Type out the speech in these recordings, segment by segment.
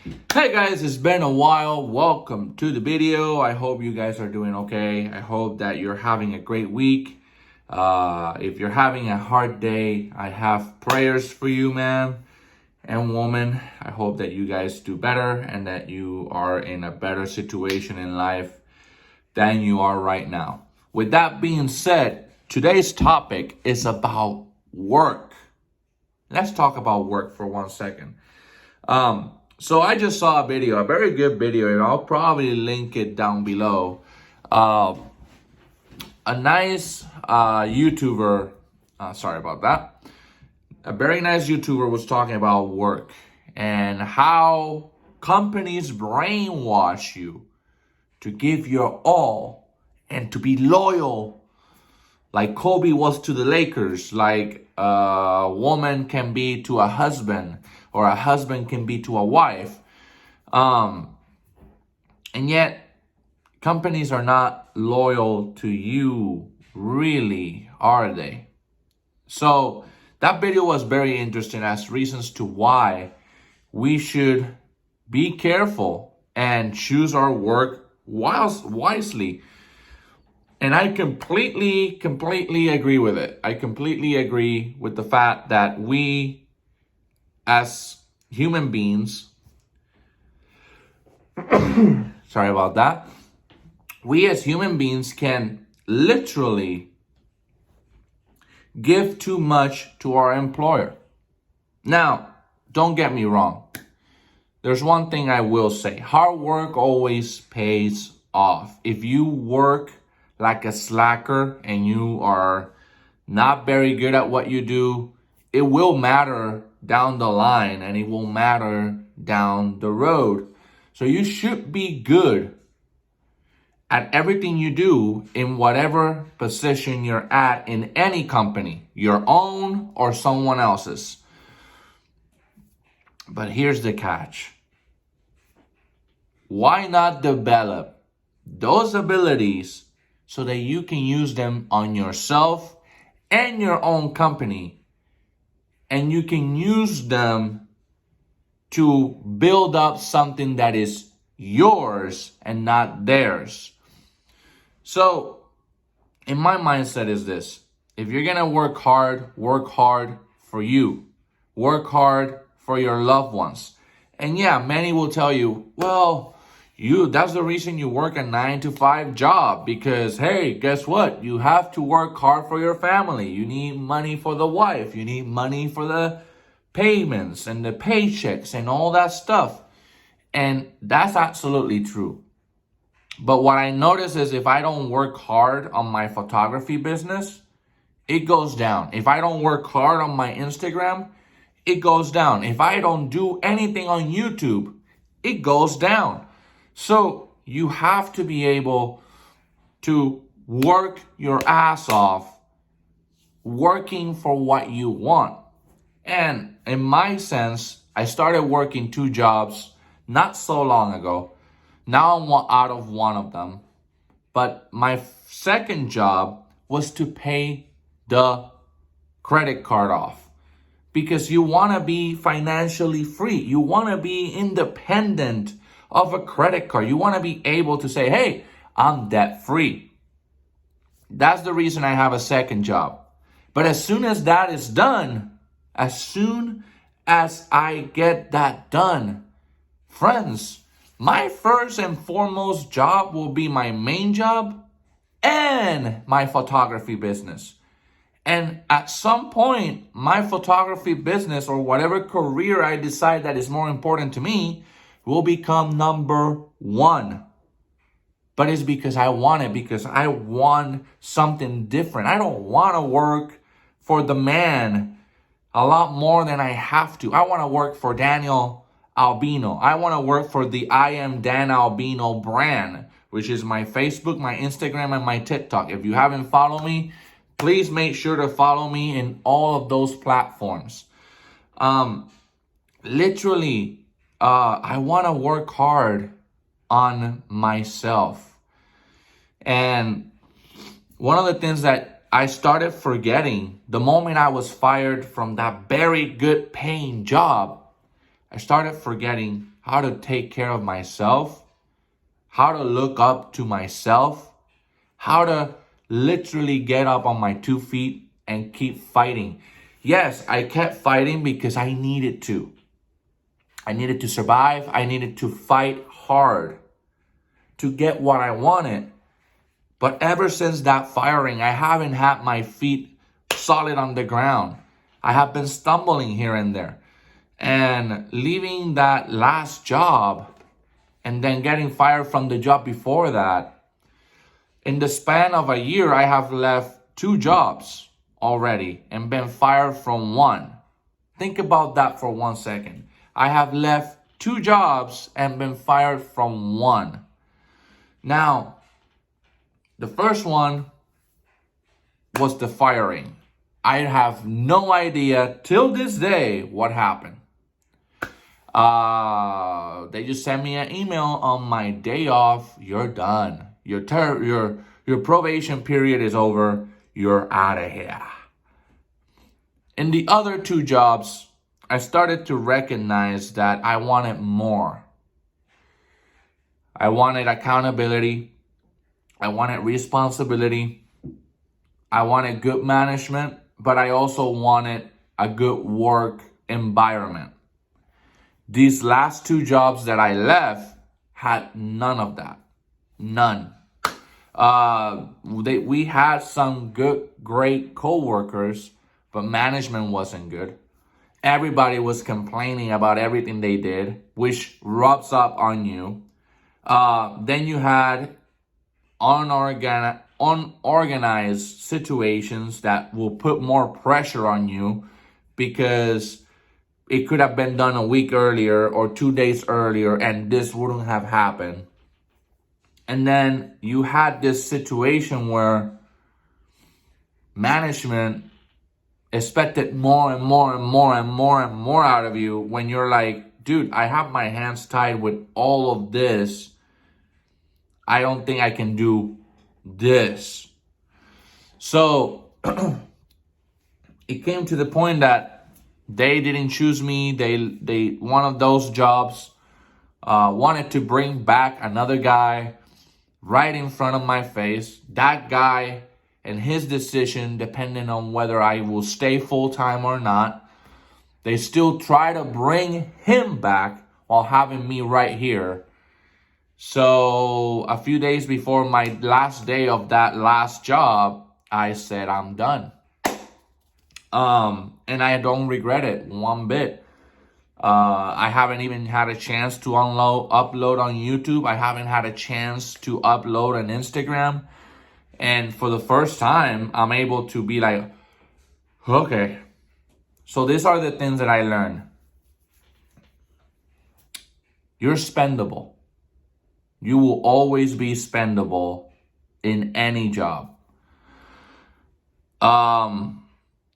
Hey guys, it's been a while. Welcome to the video. I hope you guys are doing okay. I hope that you're having a great week. If you're having a hard day, I have prayers for you, man and woman. I hope that you guys do better and that you are in a better situation in life than you are right now. With that being said, today's topic is about work. Let's talk about work for 1 second. So I just saw a video, a very good video, and I'll probably link it down below. A nice YouTuber, sorry about that. A very nice YouTuber was talking about work and how companies brainwash you to give your all and to be loyal, like Kobe was to the Lakers, like a woman can be to a husband, or a husband can be to a wife. And yet, companies are not loyal to you, really, are they? So, that video was very interesting as reasons to why we should be careful and choose our work wisely. And I completely agree with it. I completely agree with the fact that we, as human beings, sorry about that, we as human beings can literally give too much to our employer. Now, don't get me wrong. There's one thing I will say. Hard work always pays off. If you work like a slacker and you are not very good at what you do, it will matter down the line and it will matter down the road. So you should be good at everything you do in whatever position you're at in any company, your own or someone else's. But here's the catch. Why not develop those abilities so that you can use them on yourself and your own company? And you can use them to build up something that is yours and not theirs. So, in my mindset is this. If you're going to work hard for you. Work hard for your loved ones. And yeah, many will tell you, well, that's the reason you work a 9-to-5 job, because hey, guess what? You have to work hard for your family. You need money for the wife. You need money for the payments and the paychecks and all that stuff. And that's absolutely true. But what I notice is if I don't work hard on my photography business, it goes down. If I don't work hard on my Instagram, it goes down. If I don't do anything on YouTube, it goes down. So you have to be able to work your ass off, working for what you want. And in my sense, I started working 2 jobs not so long ago. Now I'm out of one of them. But my second job was to pay the credit card off. Because you want to be financially free. You want to be independent of a credit card. You want to be able to say, hey, I'm debt free. That's the reason I have a second job. But as soon as that is done, as soon as I get that done, friends, my first and foremost job will be my main job and my photography business. And at some point, my photography business or whatever career I decide that is more important to me will become number 1. But it's because I want it, because I want something different. I don't want to work for the man a lot more than I have to. I want to work for Daniel Albino. I want to work for the I Am Dan Albino brand, which is my Facebook, my Instagram, and my TikTok. If you haven't followed me, please make sure to follow me in all of those platforms. Literally, I want to work hard on myself. And one of the things that I started forgetting the moment I was fired from that very good paying job, I started forgetting how to take care of myself, how to look up to myself, how to literally get up on my 2 feet and keep fighting. Yes, I kept fighting because I needed to. I needed to survive. I needed to fight hard to get what I wanted. But ever since that firing, I haven't had my feet solid on the ground. I have been stumbling here and there. And leaving that last job and then getting fired from the job before that, in the span of a year, I have left 2 jobs already and been fired from 1. Think about that for 1 second. I have left 2 jobs and been fired from 1. Now, the first one was the firing. I have no idea till this day what happened. They just sent me an email on my day off. You're done. Your probation period is over. You're out of here. In the other 2 jobs, I started to recognize that I wanted more. I wanted accountability. I wanted responsibility. I wanted good management, but I also wanted a good work environment. These last 2 jobs that I left had none of that. None. We had some great coworkers, but management wasn't good. Everybody was complaining about everything they did, which rubs up on you. Then you had unorganized situations that will put more pressure on you because it could have been done a week earlier or 2 days earlier and this wouldn't have happened. And then you had this situation where management expected more and more and more and more and more out of you when you're like, dude, I have my hands tied with all of this. I don't think I can do this. So it came to the point that they didn't choose me. They one of those jobs wanted to bring back another guy right in front of my face. That guy and his decision, depending on whether I will stay full-time or not, they still try to bring him back while having me right here. So a few days before my last day of that last job, I said, I'm done. And I don't regret it one bit. I haven't even had a chance to upload on YouTube. I haven't had a chance to upload on Instagram. And for the first time, I'm able to be like, okay. So these are the things that I learned. You're spendable. You will always be spendable in any job.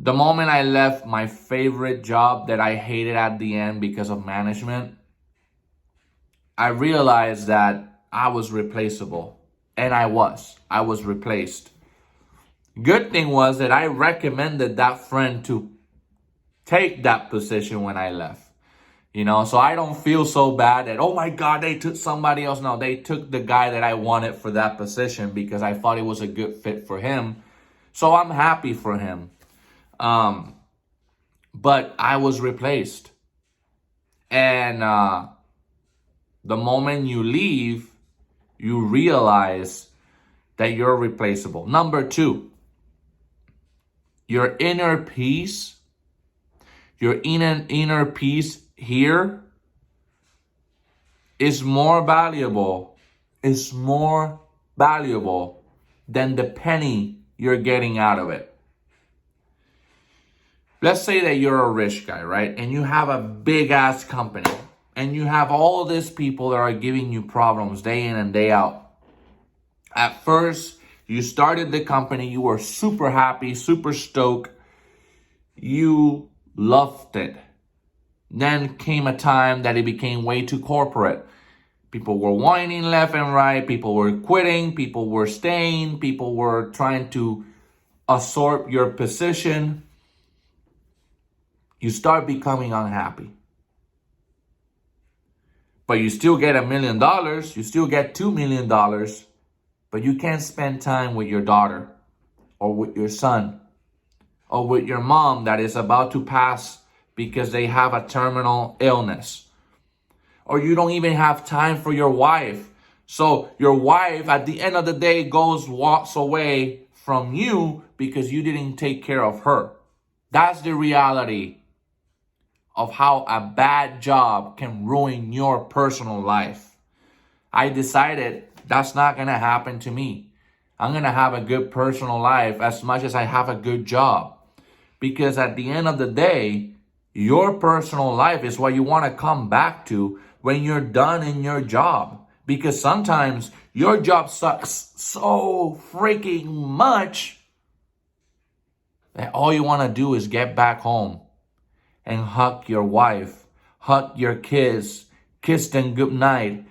The moment I left my favorite job that I hated at the end because of management, I realized that I was replaceable. And I was replaced. Good thing was that I recommended that friend to take that position when I left. So I don't feel so bad that, oh my God, they took somebody else. No, they took the guy that I wanted for that position because I thought it was a good fit for him. So I'm happy for him. But I was replaced. And the moment you leave, you realize that you're replaceable. Number 2, your inner peace here is more valuable than the penny you're getting out of it. Let's say that you're a rich guy, right? And you have a big ass company and you have all these people that are giving you problems day in and day out. At first, you started the company, you were super happy, super stoked. You loved it. Then came a time that it became way too corporate. People were whining left and right. People were quitting. People were staying. People were trying to usurp your position. You start becoming unhappy. but you still get $1 million. You still get $2 million, but you can't spend time with your daughter or with your son or with your mom that is about to pass because they have a terminal illness. Or you don't even have time for your wife. So your wife at the end of the day walks away from you because you didn't take care of her. That's the reality of how a bad job can ruin your personal life. I decided that's not going to happen to me. I'm going to have a good personal life as much as I have a good job. Because at the end of the day, your personal life is what you want to come back to when you're done in your job. Because sometimes your job sucks so freaking much that all you want to do is get back home and hug your wife, hug your kids, kiss them goodnight,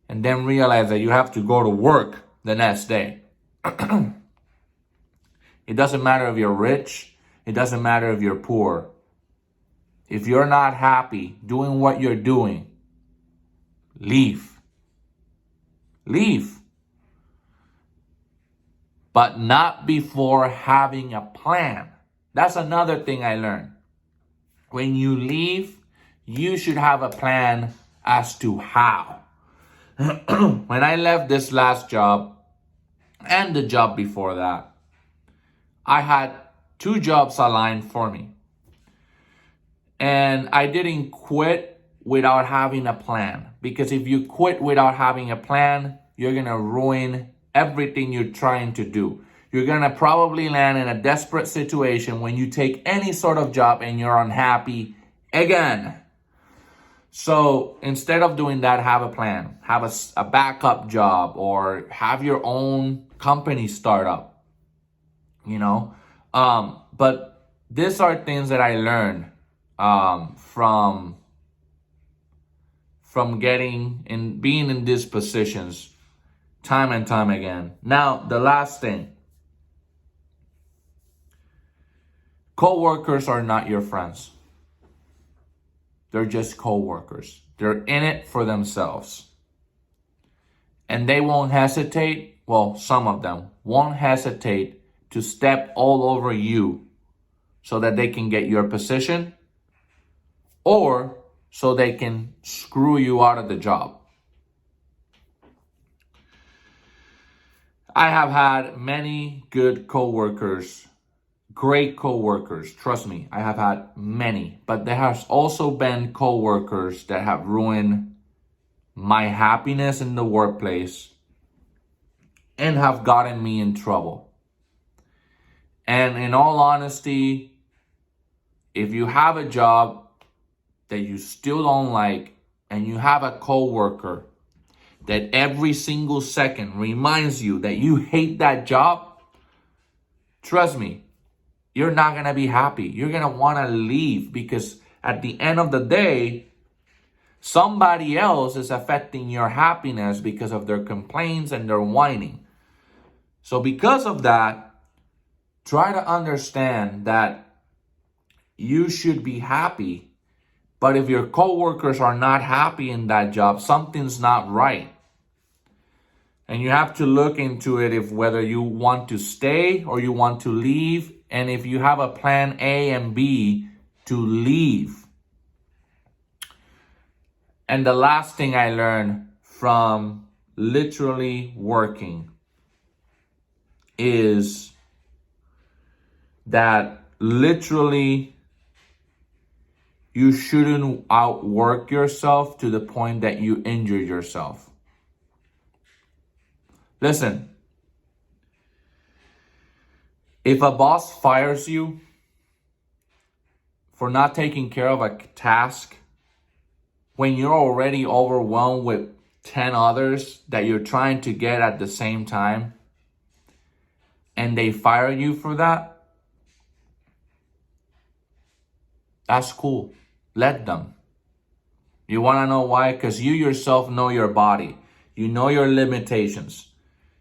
and then realize that you have to go to work the next day. It doesn't matter if you're rich. It doesn't matter if you're poor. If you're not happy doing what you're doing, leave. Leave. But not before having a plan. That's another thing I learned. When you leave, you should have a plan as to how. When I left this last job and the job before that, I had 2 jobs aligned for me. And I didn't quit without having a plan. Because if you quit without having a plan, you're going to ruin everything you're trying to do. You're going to probably land in a desperate situation when you take any sort of job and you're unhappy again. So instead of doing that, have a plan. Have a backup job or have your own company start up. You know? But these are things that I learned from getting and being in these positions time and time again. Now, the last thing. Coworkers are not your friends. They're just coworkers. They're in it for themselves. And they won't hesitate, well, some of them won't hesitate to step all over you so that they can get your position or so they can screw you out of the job. I have had many good coworkers, great coworkers. Trust me, I have had many. But there has also been coworkers that have ruined my happiness in the workplace and have gotten me in trouble. And in all honesty, if you have a job that you still don't like and you have a coworker that every single second reminds you that you hate that job, trust me, you're not going to be happy. You're going to want to leave because at the end of the day, somebody else is affecting your happiness because of their complaints and their whining. So because of that, try to understand that you should be happy. But if your coworkers are not happy in that job, something's not right. And you have to look into it if whether you want to stay or you want to leave. And if you have a plan A and B to leave. And the last thing I learned from literally working is that literally you shouldn't outwork yourself to the point that you injure yourself. Listen, if a boss fires you for not taking care of a task when you're already overwhelmed with 10 others that you're trying to get at the same time, and they fire you for that, that's cool. Let them. You want to know why? Because you yourself know your body. You know your limitations.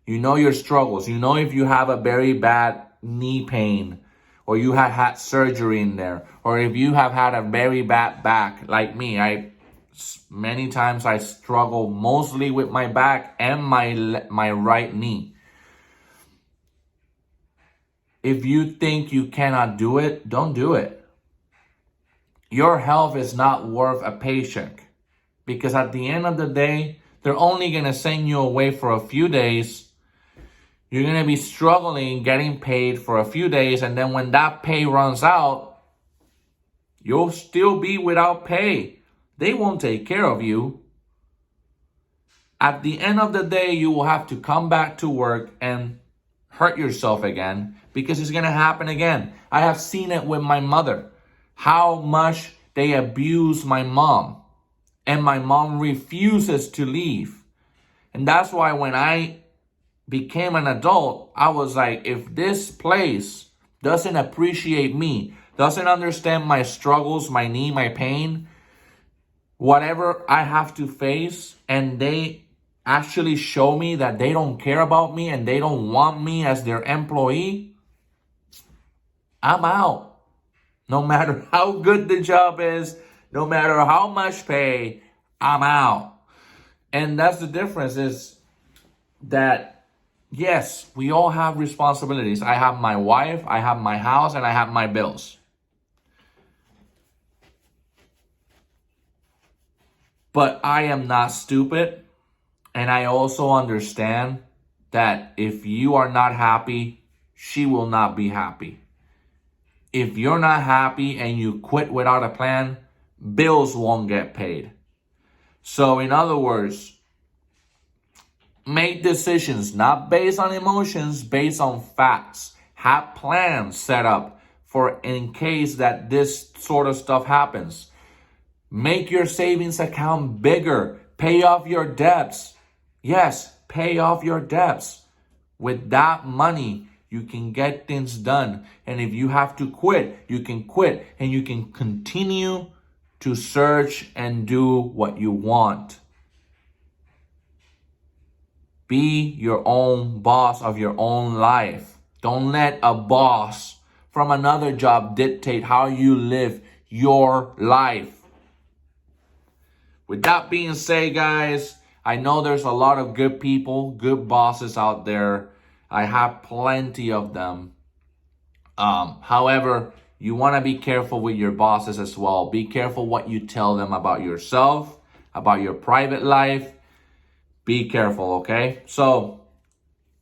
You know your struggles. You know if you have a very bad knee pain, or you have had surgery in there, or if you have had a very bad back, like me. I Many times I struggle mostly with my back and my right knee. If you think you cannot do it, don't do it. Your health is not worth a paycheck, because at the end of the day, they're only going to send you away for a few days. You're going to be struggling getting paid for a few days, and then when that pay runs out, you'll still be without pay. They won't take care of you. At the end of the day, you will have to come back to work and hurt yourself again, because it's going to happen again. I have seen it with my mother, how much they abuse my mom, and my mom refuses to leave. And that's why when I became an adult, I was like, if this place doesn't appreciate me, doesn't understand my struggles, my need, my pain, whatever I have to face, and they actually show me that they don't care about me and they don't want me as their employee, I'm out. No matter how good the job is, no matter how much pay, I'm out. And that's the difference, is that, yes, we all have responsibilities. I have my wife, I have my house, and I have my bills. But I am not stupid. And I also understand that if you are not happy, she will not be happy. If you're not happy and you quit without a plan, bills won't get paid. So in other words, make decisions not based on emotions, based on facts. Have plans set up for in case that this sort of stuff happens. Make your savings account bigger. Pay off your debts. Yes, pay off your debts. With that money, you can get things done. And if you have to quit, you can quit. And you can continue to search and do what you want. Be your own boss of your own life. Don't let a boss from another job dictate how you live your life. With that being said, guys, I know there's a lot of good people, good bosses out there. I have plenty of them. However, you want to be careful with your bosses as well. Be careful what you tell them about yourself, about your private life. Be careful, okay? So,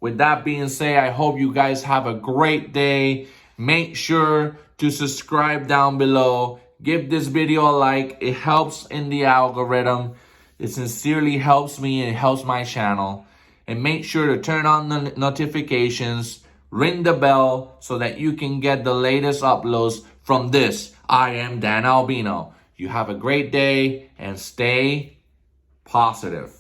with that being said, I hope you guys have a great day. Make sure to subscribe down below. Give this video a like. It helps in the algorithm. It sincerely helps me and it helps my channel. And make sure to turn on the notifications. Ring the bell so that you can get the latest uploads from this. I am Dan Albino. You have a great day and stay positive.